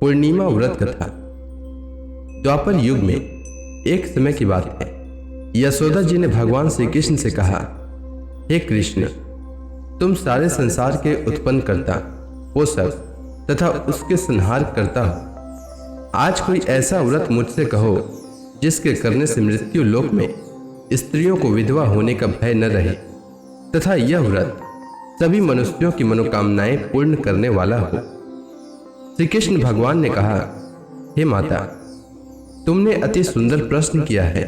पूर्णिमा व्रत कथा। द्वापर युग में एक समय की बात है, यशोदा जी ने भगवान श्री कृष्ण से कहा, हे कृष्ण, तुम सारे संसार के उत्पन्न करता, पोषक तथा उसके संहार करता हो। आज कोई ऐसा व्रत मुझसे कहो जिसके करने से मृत्यु लोक में स्त्रियों को विधवा होने का भय न रहे तथा यह व्रत सभी मनुष्यों की मनोकामनाएं पूर्ण करने वाला हो। श्री कृष्ण भगवान ने कहा, हे माता, तुमने अति सुंदर प्रश्न किया है।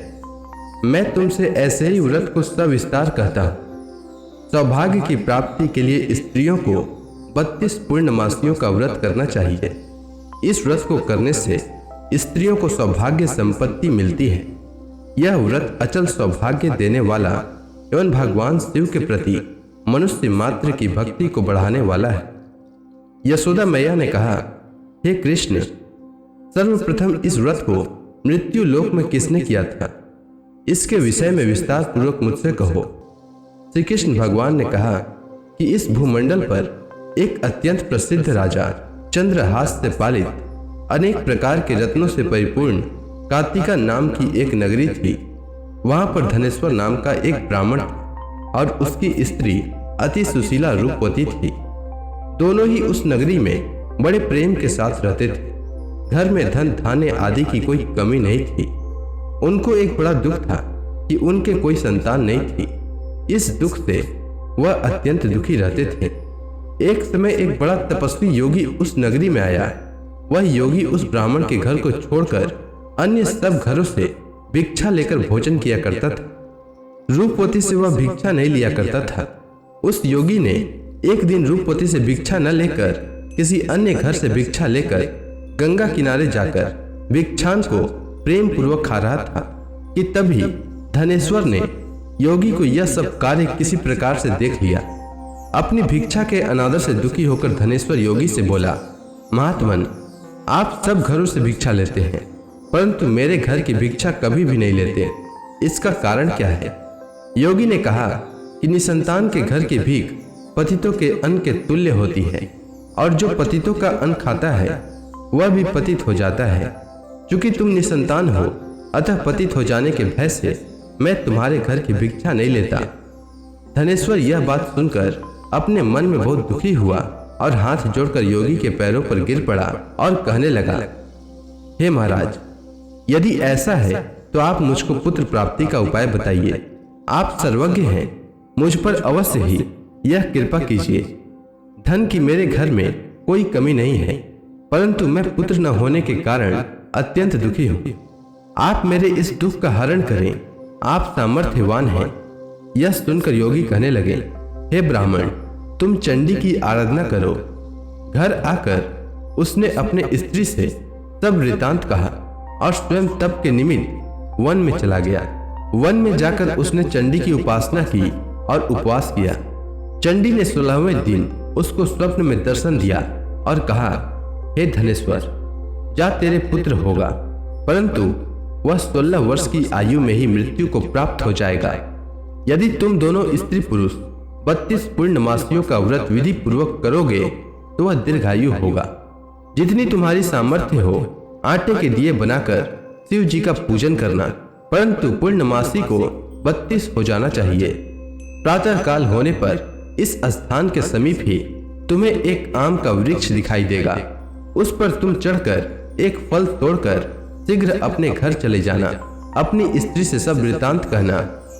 मैं तुमसे ऐसे ही व्रत को सविस्तार कहता हूँ। सौभाग्य की प्राप्ति के लिए स्त्रियों को 32 पूर्णमासियों का व्रत करना चाहिए। इस व्रत को करने से स्त्रियों को सौभाग्य संपत्ति मिलती है। यह व्रत अचल सौभाग्य देने वाला एवं भगवान शिव के प्रति मनुष्य मात्र की भक्ति को बढ़ाने वाला है। यशोदा मैया ने कहा, हे कृष्ण, सर्वप्रथम इस व्रत को मृत्यु लोक में किसने किया था? इसके विषय में विस्तार पूर्वक मुझसे कहो। श्री कृष्ण भगवान ने कहा कि इस भूमंडल पर एक अत्यंत प्रसिद्ध राजा चंद्रहास से पालित अनेक प्रकार के रत्नों से परिपूर्ण कार्तिका नाम की एक नगरी थी। वहां पर धनेश्वर नाम का एक ब्राह्मण था और उसकी स्त्री अति सुशीला रूपवती थी। दोनों ही उस नगरी में बड़े प्रेम के साथ रहते थे। घर में धन धान्य आदि की कोई कमी नहीं थी। उनको एक बड़ा दुख था कि उनके कोई संतान नहीं थी। इस दुख से वह अत्यंत दुखी रहते थे। एक समय एक बड़ा तपस्वी योगी उस नगरी में आया। वह योगी उस ब्राह्मण के घर को छोड़कर अन्य सब घरों से भिक्षा लेकर भोजन किया करता था। रूपवती से वह भिक्षा नहीं लिया करता था। उस योगी ने एक दिन रूपवती से भिक्षा न लेकर किसी अन्य घर से भिक्षा लेकर गंगा किनारे जाकर भिक्षान को प्रेम पूर्वक खा रहा था कि तभी धनेश्वर ने योगी को यह सब कार्य किसी प्रकार से देख लिया। अपनी भिक्षा के अनादर से दुखी होकर धनेश्वर योगी से बोला, महात्मन, आप सब घरों से भिक्षा लेते हैं परंतु मेरे घर की भिक्षा कभी भी नहीं लेते। इसका कारण क्या है? योगी ने कहा कि निसंतान के घर की भीख पतितों के अन्न के तुल्य होती है और जो पतितों का अन्न खाता है वह भी पतित हो जाता है। चूंकि तुम निसंतान हो अतः पतित हो जाने के भय से मैं तुम्हारे घर की भिक्षा नहीं लेता। धनेश्वर यह बात सुनकर अपने मन में बहुत दुखी हुआ और हाथ जोड़कर योगी के पैरों पर गिर पड़ा और कहने लगा, हे महाराज, यदि ऐसा है तो आप मुझको पुत्र प्राप्ति का उपाय बताइए। आप सर्वज्ञ हैं, मुझ पर अवश्य ही यह कृपा कीजिए। धन की मेरे घर में कोई कमी नहीं है परंतु मैं पुत्र न होने के कारण अत्यंत दुखी हूँ। आप मेरे इस दुख का हरण करें, आप सामर्थ्यवान हैं। यह सुनकर योगी कहने लगे, हे ब्राह्मण, तुम चंडी की आराधना करो। घर आकर उसने अपने स्त्री से सब वृतांत कहा और स्वयं तप के निमित्त वन में चला गया। वन में जाकर उसने चंडी की उपासना की और उपवास किया। चंडी ने 16वें दिन उसको स्वप्न में दर्शन दिया और कहा, हे धनेश्वर, जा तेरे पुत्र होगा परंतु वह 16 वर्ष की आयु में ही मृत्यु को प्राप्त हो जाएगा। यदि तुम दोनों स्त्री पुरुष 32 पूर्णमासियों का व्रत विधि पूर्वक करोगे तो वह दीर्घायु होगा। जितनी तुम्हारी सामर्थ्य हो आटे के दिए बनाकर शिव जी का पूजन करना, परंतु पूर्णमासी को 32 हो जाना चाहिए। प्रातः काल होने पर इस स्थान के समीप ही तुम्हें एक आम का वृक्ष दिखाई देगा। उस पर तुम चढ़कर एक फल तोड़कर शीघ्र अपने घर चले जाना। अपनी स्त्री से सब वृतांत कहना।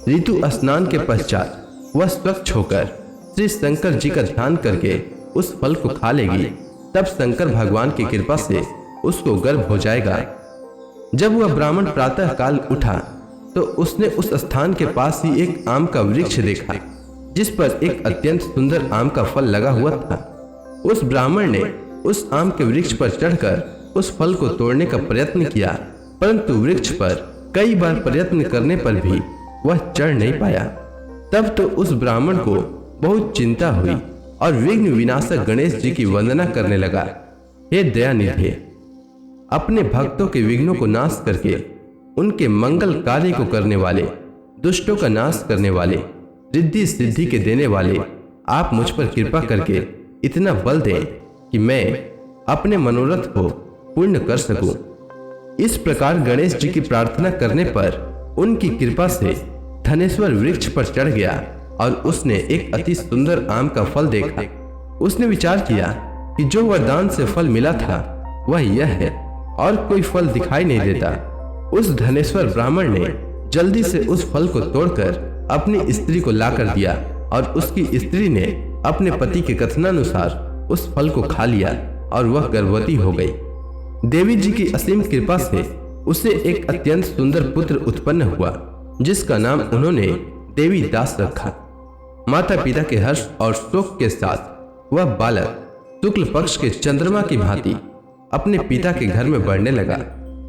ऋतु स्नान के पश्चात वह स्वच्छ होकर श्री शंकर जी का ध्यान करके उस फल को खा लेगी। तब शंकर भगवान की कृपा से उसको गर्भ हो जाएगा। जब वह ब्राह्मण प्रातः काल उठा तो उसने उस स्थान के पास ही एक आम का वृक्ष देखा जिस पर एक अत्यंत सुंदर आम का फल लगा हुआ था। उस ब्राह्मण ने उस आम के वृक्ष पर चढ़कर उस फल को तोड़ने का प्रयत्न किया परंतु वृक्ष पर कई बार प्रयत्न करने पर भी वह चढ़ नहीं पाया। तब तो उस ब्राह्मण को बहुत चिंता हुई और विघ्न विनाशक गणेश जी की वंदना करने लगा। हे दयानिधि, अपने भक्तों के विघ्नों को नाश करके उनके मंगल कार्य को करने वाले, दुष्टों का नाश करने वाले, रिद्धि सिद्धि के देने वाले, आप मुझ पर कृपा करके इतना बल दें कि मैं अपने मनोरथ को पूर्ण कर सकूं। इस प्रकार गणेश जी की प्रार्थना करने पर उनकी कृपा से धनेश्वर वृक्ष पर चढ़ गया और उसने एक अति सुंदर आम का फल देखा। उसने विचार किया कि जो वरदान से फल मिला था वह यह है और कोई फल दिखाई नहीं देता। उस धनेश्वर ब्राह्मण ने जल्दी से उस फल को तोड़कर अपनी स्त्री को लाकर दिया और उसकी स्त्री ने अपने पति के कथनानुसार उस फल को खा लिया और वह गर्भवती हो गई। देवी जी की असीम कृपा से उसे एक अत्यंत सुंदर पुत्र उत्पन्न हुआ, जिसका नाम उन्होंने देवी दास रखा। माता पिता के हर्ष और शोक के साथ वह बालक शुक्ल पक्ष के चंद्रमा की भांति अपने पिता के घर में बढ़ने लगा।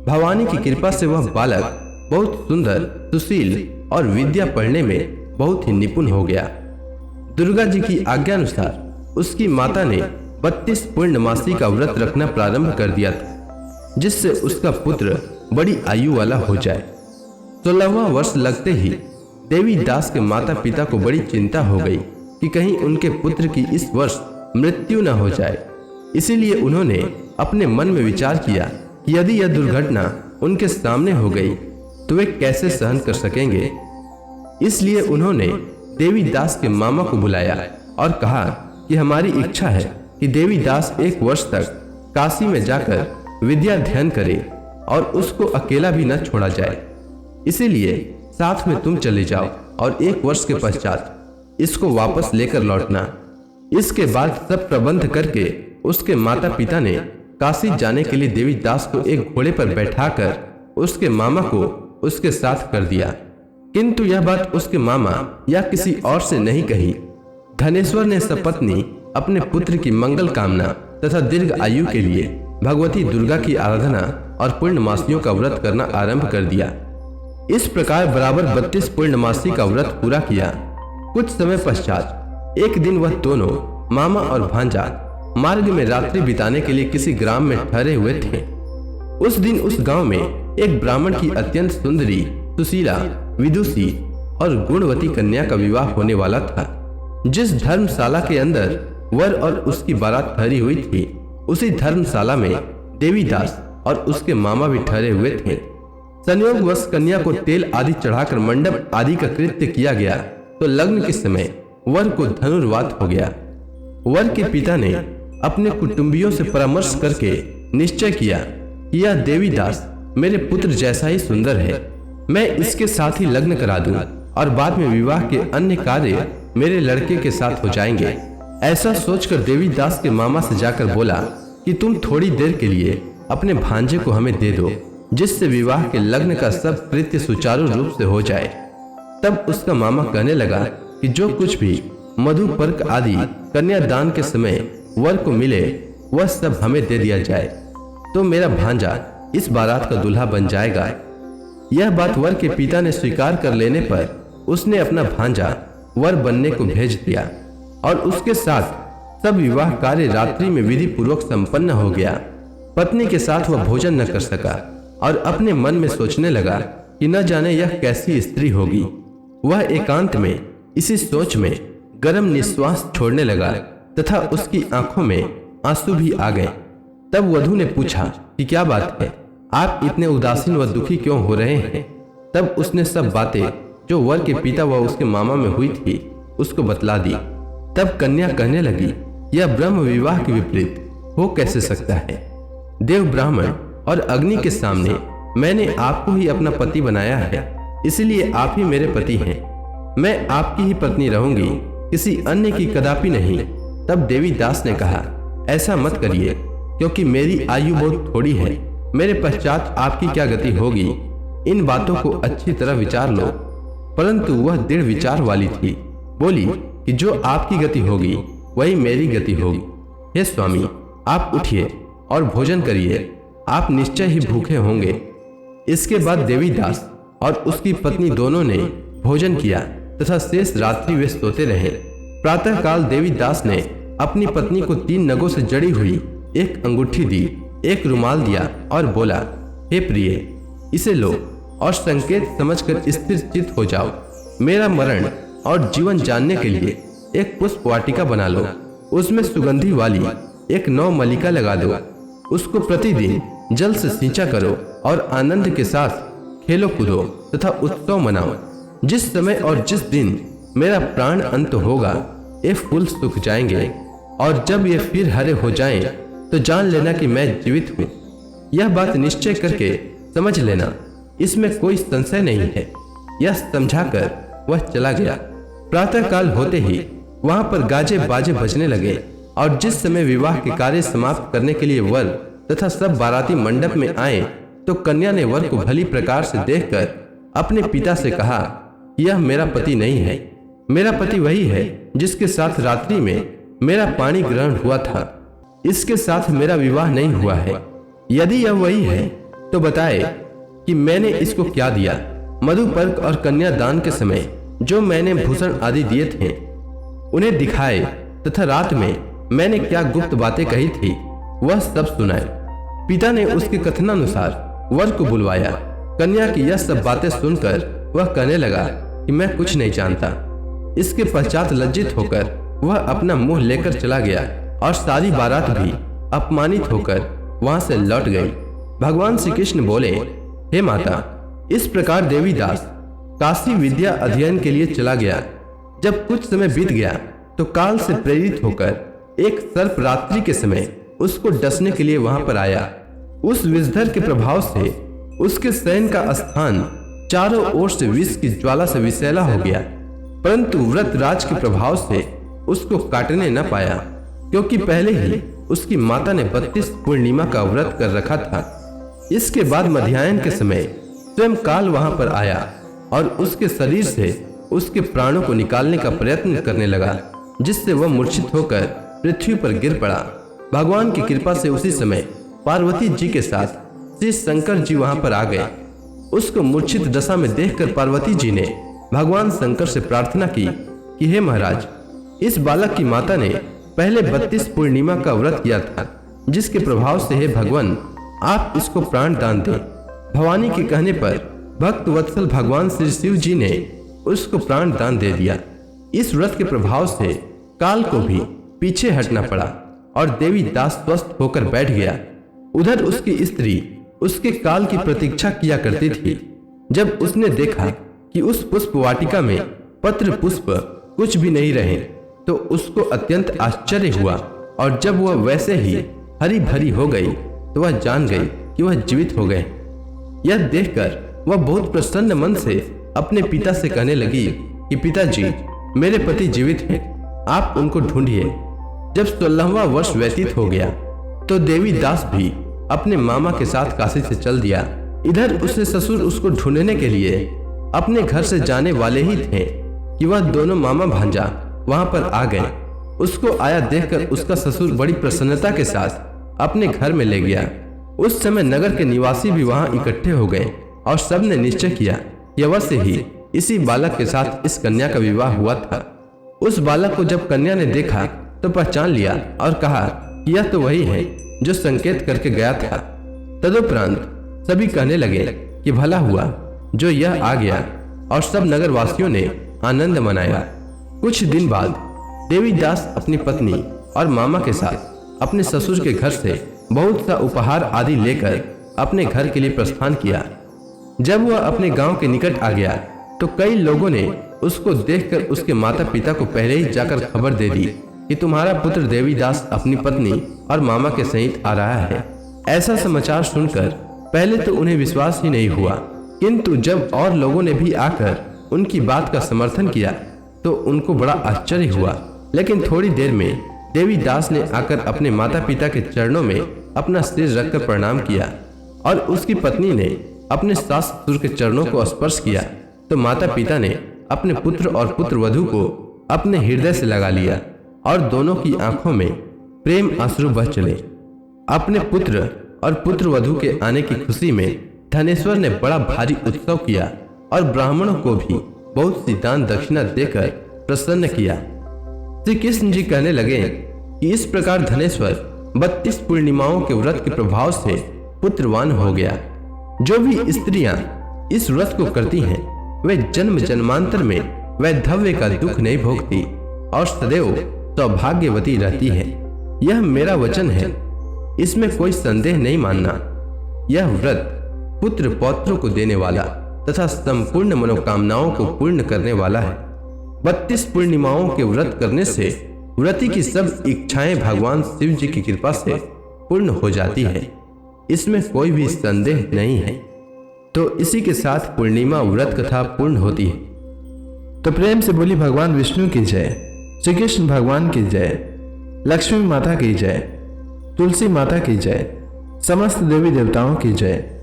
भवानी की कृपा से वह बालक बहुत सुंदर, सुशील और विद्या पढ़ने में बहुत ही निपुण हो गया। दुर्गा जी की आज्ञा अनुसार उसकी माता ने 32 पूर्णमासी का व्रत रखना प्रारंभ कर दिया था, जिससे उसका पुत्र बड़ी आयु वाला हो जाए। 16वां वर्ष लगते ही देवी दास के माता पिता को बड़ी चिंता हो गई कि कहीं उनके पुत्र की इस वर्ष मृत्यु न हो जाए। इसीलिए उन्होंने अपने मन में विचार किया कि यदि यह दुर्घटना उनके सामने हो गई तो वे कैसे सहन कर सकेंगे। इसलिए उन्होंने देवी दास के मामा को बुलाया और कहा कि हमारी इच्छा है कि देवी दास 1 वर्ष तक काशी में जाकर विद्या अध्ययन करे और उसको अकेला भी न छोड़ा जाए। इसीलिए साथ में तुम चले जाओ और 1 वर्ष के पश्चात इसको वापस लेकर लौटना। इसके बाद सब प्रबंध करके उसके माता पिता ने काशी जाने के लिए देवी दास को एक घोड़े पर बैठाकर उसके मामा को उसके साथ कर दिया। किंतु यह बात उसके मामा या किसी और से नहीं कही। धनेश्वर ने सपत्नी अपने पुत्र की मंगल कामना तथा दीर्घ आयु के लिए भगवती दुर्गा की आराधना और पूर्णमासियों का व्रत करना आरंभ कर दिया। इस प्रकार बराबर 32 पूर्णमासी का व्रत पूरा किया। कुछ समय पश्चात एक दिन वह दोनों मामा और भांजा मार्ग में रात्रि बिताने के लिए किसी ग्राम में ठहरे हुए थे। उस दिन उस गांव में एक ब्राह्मण की अत्यंत सुंदरी, सुशीला, विदुषी और गुणवती कन्या का विवाह होने वाला था। जिस धर्मशाला के अंदर वर और उसकी बारात ठहरी हुई थी, उसी धर्मशाला में देवीदास और उसके मामा भी ठहरे हुए थे। संयोगवश कन्या को तेल आदि चढ़ाकर मंडप आदि का कृत्य किया गया तो लग्न के समय वर को धनुर्वात हो गया। वर के पिता ने अपने कुटुंबियों से परामर्श करके निश्चय किया कि यह देवीदास मेरे पुत्र जैसा ही सुंदर है, मैं इसके साथ ही लग्न करा दूं और बाद में विवाह के अन्य कार्य मेरे लड़के के साथ हो जाएंगे। ऐसा सोचकर देवीदास के मामा से जाकर बोला कि तुम थोड़ी देर के लिए अपने भांजे को हमें दे दो, जिससे विवाह के लग्न का सब कृत्य सुचारू रूप से हो जाए। तब उसका मामा कहने लगा कि जो कुछ भी मधु पर्क आदि कन्यादान के समय वर को मिले वह सब हमें दे दिया जाए, तो मेरा भांजा इस बारात का दूल्हा बन जाएगा। यह बात वर के पिता ने स्वीकार कर लेने पर उसने अपना भांजा वर बनने को भेज दिया और उसके साथ सब विवाह कार्य रात्रि में विधि पूर्वक संपन्न हो गया। पत्नी के साथ वह भोजन न कर सका और अपने मन में सोचने लगा कि न जाने यह कैसी स्त्री होगी। वह एकांत में इसी सोच में गर्म निश्वास छोड़ने लगा तथा उसकी आंखों में आंसू भी आ गए। तब वधू ने पूछा कि क्या बात है, आप इतने उदासीन व दुखी क्यों हो रहे हैं। तब उसने सब बातें जो वर के पिता व उसके मामा में हुई थी उसको बतला दी। तब कन्या कहने लगी, यह ब्रह्म विवाह के विपरीत हो कैसे सकता है। देव, ब्राह्मण और अग्नि के सामने मैंने आपको ही अपना पति बनाया है, इसलिए आप ही मेरे पति हैं। मैं आपकी ही पत्नी रहूंगी, किसी अन्य की कदापि नहीं। तब देवीदास ने कहा, ऐसा मत करिए, क्योंकि मेरी आयु बहुत थोड़ी है। मेरे पश्चात आपकी क्या गति होगी, इन बातों को अच्छी तरह विचार लो। परंतु वह दृढ़ विचार वाली थी। बोली कि जो आपकी गति होगी वही मेरी गति होगी। हे स्वामी, आप उठिए और भोजन करिए, आप निश्चय ही भूखे होंगे। इसके बाद देवीदास और उसकी पत्नी दोनों ने भोजन किया तथा शेष रात्रि वे सोते रहे। प्रातःकाल देवीदास ने अपनी पत्नी को 3 नगों से जड़ी हुई एक अंगूठी दी, एक रुमाल दिया और बोला, हे प्रिय, इसे लो और संकेत समझकर स्थिर चित्त हो जाओ। मेरा मरण और जीवन जानने के लिए एक पुष्प वाटिका बना लो, उसमें सुगंधी वाली एक 9 मल्लिका लगा दो। उसको प्रतिदिन जल से सींचा करो और आनंद के साथ खेलो कूदो तथा उत्सव मनाओ। जिस समय और जिस दिन मेरा प्राण अंत होगा, ये फूल सूख जाएंगे, और जब ये फिर हरे हो जाएं, तो जान लेना कि मैं जीवित हूँ। यह बात निश्चय करके समझ लेना, इसमें कोई संशय नहीं है। यह समझाकर वह चला गया। प्रातः काल होते ही वहां पर गाजे बाजे बजने लगे, और जिस समय विवाह के कार्य समाप्त करने के लिए वर तथा सब बाराती मंडप में आए, तो कन्या ने वर को भली प्रकार से देखकर अपने पिता से कहा, यह मेरा पति नहीं है। मेरा पति वही है जिसके साथ रात्रि में मेरा पानी ग्रहण हुआ था। इसके साथ मेरा विवाह नहीं हुआ है। यदि यह वही है तो बताए कि मैंने इसको क्या दिया। मधुपर्क और कन्यादान के समय जो मैंने भूषण आदि दिए थे, उन्हें दिखाए, तथा रात में मैंने क्या गुप्त बातें कही थी, वह सब सुनाए। पिता ने उसके कथनानुसार वर को बुलवाया। कन्या की यह सब बातें सुनकर वह कहने लगा कि मैं कुछ नहीं जानता। इसके पश्चात लज्जित होकर वह अपना मुंह लेकर चला गया, और सारी बारात भी अपमानित होकर वहां से लौट गई। भगवान श्री कृष्ण बोले, हे माता, इस प्रकार देवीदास काशी विद्या अध्ययन के लिए चला गया। जब कुछ समय बीत गया तो काल से प्रेरित होकर एक सर्प रात्रि के समय उसको डसने के लिए वहां पर आया। उस विषधर के प्रभाव से उसके शयन का स्थान चारों ओर से विष की ज्वाला से विषैला हो गया, परंतु व्रत राज के प्रभाव से उसको काटने न पाया, क्योंकि पहले ही उसकी माता ने 32 पूर्णिमा का व्रत कर रखा था। इसके बाद मध्याह्न के समय स्वयं काल वहां पर आया और उसके शरीर से उसके प्राणों को निकालने का प्रयत्न करने लगा, जिससे वह मूर्छित होकर पृथ्वी पर गिर पड़ा। भगवान की कृपा से उसी समय पार्वती जी के साथ श्री शंकर जी वहां पर आ गए। उसको मूर्छित दशा में देखकर पार्वती जी ने भगवान शंकर से प्रार्थना की कि हे महाराज, इस बालक की माता ने पहले 32 पूर्णिमा का व्रत किया था, जिसके प्रभाव से हे भगवान आप इसको प्राण दान दें। भवानी के कहने पर भक्त वत्सल भगवान श्री शिव जी ने उसको प्राण दान दे दिया। इस व्रत के प्रभाव से काल को भी पीछे हटना पड़ा और देवी दास स्वस्थ होकर बैठ गया। उधर उसकी स्त्री उसके काल की प्रतीक्षा किया करती थी। जब उसने देखा कि उस पुष्प वाटिका में पत्र पुष्प कुछ भी नहीं रहे, तो उसको अत्यंत आश्चर्य हुआ, और जब वह वैसे ही हरी भरी हो गई तो वह जान गई कि वह जीवित हो गए। यह देखकर वह बहुत प्रसन्न मन से अपने पिता से कहने लगी कि पिताजी, मेरे पति जीवित हैं, आप उनको ढूंढिए। जब 16वां वर्ष व्यतीत हो गया तो देवी दास भी अपने मामा के साथ काशी से चल दिया। इधर उसके ससुर उसको ढूंढने के लिए अपने घर से जाने वाले ही थे कि वह दोनों मामा भांजा वहां पर आ गए। उसको आया देखकर उसका ससुर बड़ी प्रसन्नता के साथ अपने घर में ले गया। उस समय नगर के निवासी भी वहां इकट्ठे हो गए और सबने निश्चय किया कि अवश्य ही इसी बालक के साथ इस कन्या का विवाह हुआ था। उस बालक को जब कन्या ने देखा तो पहचान लिया और कहा कि यह तो वही है जो संकेत करके गया था। तदुपरांत सभी कहने लगे कि भला हुआ जो यह आ गया, और सब नगरवासियों ने आनंद मनाया। कुछ दिन बाद देवीदास अपनी पत्नी और मामा के साथ अपने ससुर के घर से बहुत सा उपहार आदि लेकर अपने घर के लिए प्रस्थान किया। जब वह अपने गांव के निकट आ गया तो कई लोगों ने उसको देखकर उसके माता पिता को पहले ही जाकर खबर दे दी कि तुम्हारा पुत्र देवीदास अपनी पत्नी और मामा के सहित आ रहा है। ऐसा समाचार सुनकर पहले तो उन्हें विश्वास ही नहीं हुआ, किंतु जब और लोगों ने भी आकर उनकी बात का समर्थन किया तो उनको बड़ा आश्चर्य हुआ। लेकिन थोड़ी देर में देवीदास ने आकर अपने माता पिता के चरणों में अपना सिर रखकर प्रणाम किया, और उसकी पत्नी ने अपने सास ससुर के चरणों को स्पर्श किया तो माता पिता ने अपने पुत्र और पुत्र वधू को अपने हृदय से लगा लिया, और दोनों की आंखों में प्रेम आंसू बह चले। अपने पुत्र और पुत्र वधू के आने की खुशी में धनेश्वर ने बड़ा भारी उत्सव किया और ब्राह्मणों को भी बहुत सी दान दक्षिणा देकर प्रसन्न किया। श्री कृष्ण जी कहने लगे कि इस प्रकार धनेश्वर 32 पूर्णिमाओं के व्रत के प्रभाव से पुत्रवान हो गया। जो भी स्त्रियां इस व्रत को करती हैं वे जन्म जन्मांतर में वैधव्य का दुख नहीं भोगती और सदैव सौभाग्यवती रहती है। यह मेरा वचन है। इसमें कोई संदेह नहीं मानना। यह व्रत पुत्र पौत्रों को देने वाला तथा संपूर्ण मनोकामनाओं को पूर्ण करने वाला है। 32 पूर्णिमाओं के व्रत करने से व्रती की सब इच्छाएं भगवान शिव जी की कृपा से पूर्ण हो जाती है, इसमें कोई भी संदेह नहीं है। तो इसी के साथ पूर्णिमा व्रत कथा पूर्ण होती है। तो प्रेम से बोली भगवान विष्णु की जय, श्री कृष्ण भगवान की जय, लक्ष्मी माता की जय, तुलसी माता की जय, समस्त देवी देवताओं की जय।